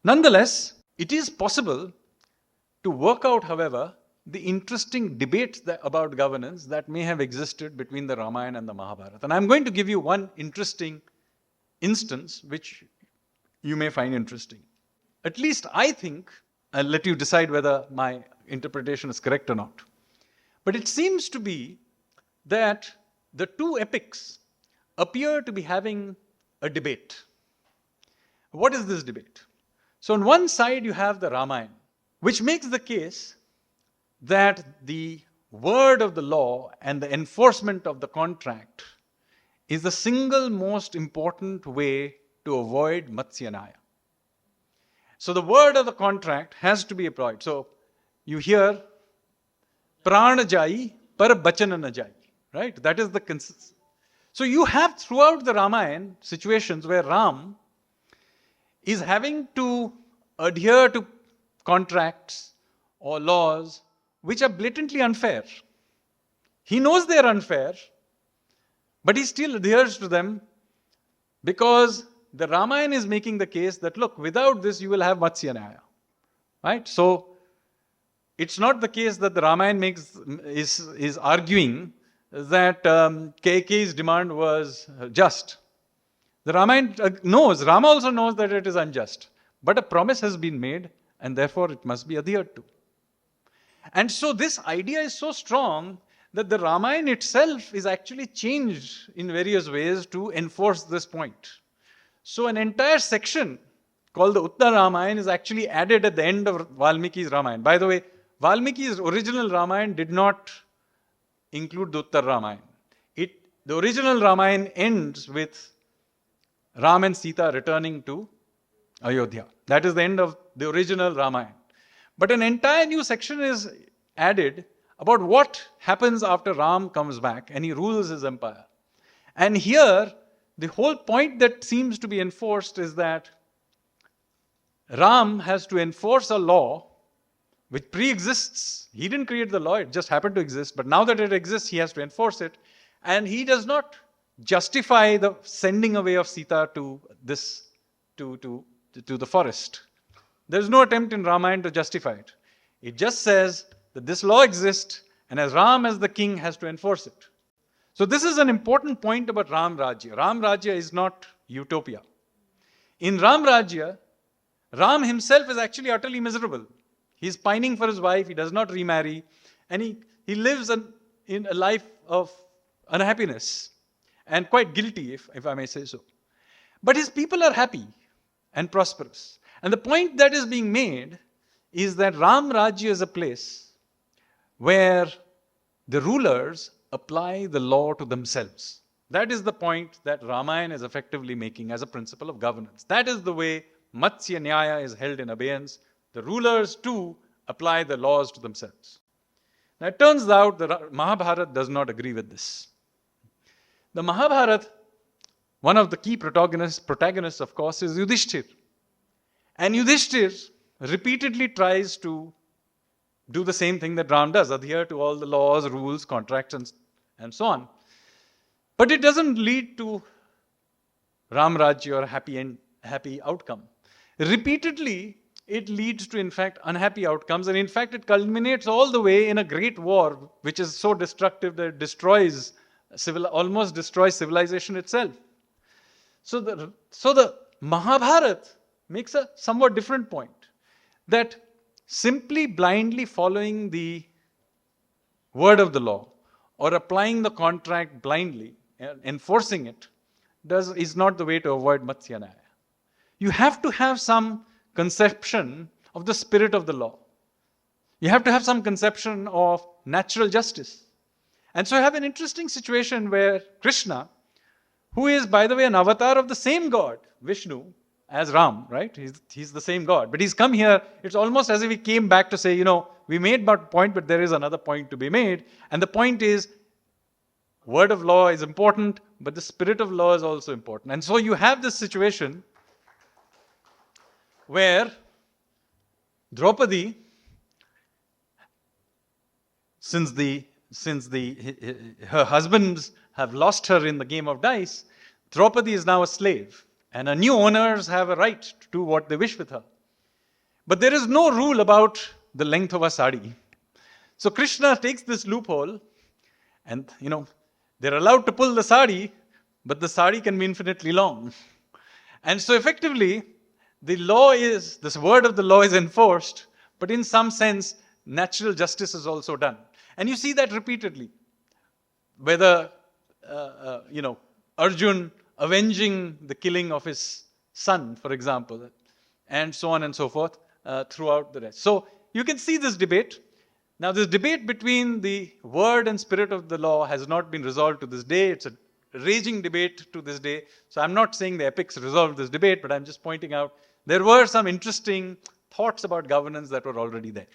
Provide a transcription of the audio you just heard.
Nonetheless, it is possible to work out, however, the interesting debates about governance that may have existed between the Ramayana and the Mahabharata. And I'm going to give you one interesting instance which you may find interesting. At least I think, I'll let you decide whether my interpretation is correct or not. But it seems to be that the two epics appear to be having a debate. What is this debate? So on one side you have the Ramayana, which makes the case that the word of the law and the enforcement of the contract is the single most important way to avoid Matsyanaya. So the word of the contract has to be applied. So you hear prana jai par bachana na jai, right? That is the consensus. So you have throughout the Ramayana situations where Ram is having to adhere to contracts or laws which are blatantly unfair. He knows they are unfair, but he still adheres to them because the Ramayana is making the case that, look, without this you will have Matsyanaya, right? So it's not the case that the Ramayana is arguing that KK's demand was just. The Ramayana knows, Rama also knows that it is unjust. But a promise has been made and therefore it must be adhered to. And so this idea is so strong that the Ramayana itself is actually changed in various ways to enforce this point. So an entire section called the Uttar Ramayana is actually added at the end of Valmiki's Ramayana. By the way, Valmiki's original Ramayana did not include the Uttar Ramayana. The original Ramayana ends with Ram and Sita returning to Ayodhya. That is the end of the original Ramayana. But an entire new section is added about what happens after Ram comes back and he rules his empire. And here, the whole point that seems to be enforced is that Ram has to enforce a law which pre-exists. He didn't create the law, it just happened to exist. But now that it exists, he has to enforce it. And he does not justify the sending away of Sita to the forest. There is no attempt in Ramayana to justify it. It just says that this law exists and as Ram as the king has to enforce it. So this is an important point about Ram Rajya. Ram Rajya is not utopia. In Ram Rajya, Ram himself is actually utterly miserable. He is pining for his wife, he does not remarry, and he lives in a life of unhappiness and quite guilty, if I may say so. But his people are happy and prosperous. And the point that is being made is that Ram Rajya is a place where the rulers apply the law to themselves. That is the point that Ramayana is effectively making as a principle of governance. That is the way Matsya Nyaya is held in abeyance. The rulers too apply the laws to themselves. Now it turns out that Mahabharata does not agree with this. The Mahabharata, one of the key protagonists of course, is Yudhishthir. And Yudhishthir repeatedly tries to do the same thing that Ram does, adhere to all the laws, rules, contracts, and so on. But it doesn't lead to Ram Rajya or happy outcome. Repeatedly, it leads to, in fact, unhappy outcomes. And in fact, it culminates all the way in a great war, which is so destructive that it almost destroys civilization itself. So the Mahabharata makes a somewhat different point. That simply blindly following the word of the law or applying the contract blindly and enforcing it is not the way to avoid Matsyanaya. You have to have some conception of the spirit of the law. You have to have some conception of natural justice. And so you have an interesting situation where Krishna, who is, by the way, an avatar of the same God, Vishnu, as Ram, right? He's the same God. But he's come here, it's almost as if he came back to say, we made that point, but there is another point to be made. And the point is, word of law is important, but the spirit of law is also important. And so you have this situation where Draupadi, since the since her husbands have lost her in the game of dice, Draupadi is now a slave, and her new owners have a right to do what they wish with her. But there is no rule about the length of a sari. So Krishna takes this loophole, and they're allowed to pull the sari, but the sari can be infinitely long. And so effectively, this word of the law is enforced, but in some sense, natural justice is also done. And you see that repeatedly. Whether, Arjun avenging the killing of his son, for example, and so on and so forth, throughout the rest. So you can see this debate. Now, this debate between the word and spirit of the law has not been resolved to this day. It's a raging debate to this day. So I'm not saying the epics resolved this debate, but I'm just pointing out there were some interesting thoughts about governance that were already there.